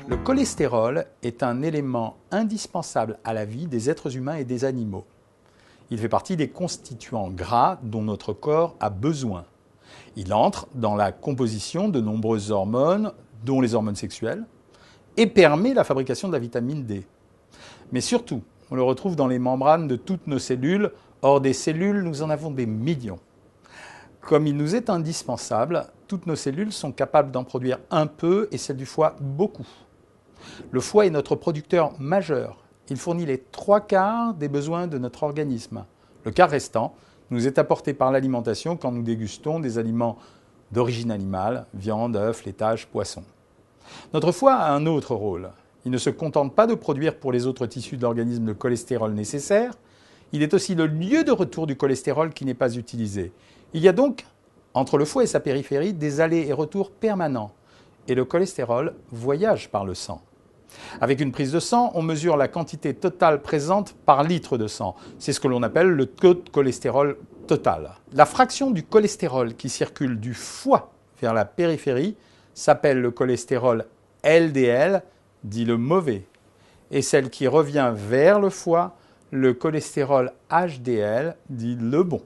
Le cholestérol est un élément indispensable à la vie des êtres humains et des animaux. Il fait partie des constituants gras dont notre corps a besoin. Il entre dans la composition de nombreuses hormones, dont les hormones sexuelles, et permet la fabrication de la vitamine D. Mais surtout, on le retrouve dans les membranes de toutes nos cellules. Or, des cellules, nous en avons des millions. Comme il nous est indispensable, toutes nos cellules sont capables d'en produire un peu et celles du foie beaucoup. Le foie est notre producteur majeur. Il fournit les 3/4 des besoins de notre organisme. Le quart restant nous est apporté par l'alimentation quand nous dégustons des aliments d'origine animale, viande, œufs, laitage, poisson. Notre foie a un autre rôle. Il ne se contente pas de produire pour les autres tissus de l'organisme le cholestérol nécessaire, il est aussi le lieu de retour du cholestérol qui n'est pas utilisé. Il y a donc, entre le foie et sa périphérie, des allers et retours permanents. Et le cholestérol voyage par le sang. Avec une prise de sang, on mesure la quantité totale présente par litre de sang. C'est ce que l'on appelle le taux de cholestérol total. La fraction du cholestérol qui circule du foie vers la périphérie s'appelle le cholestérol LDL, dit le mauvais. Et celle qui revient vers le foie, le cholestérol HDL, dit le bon.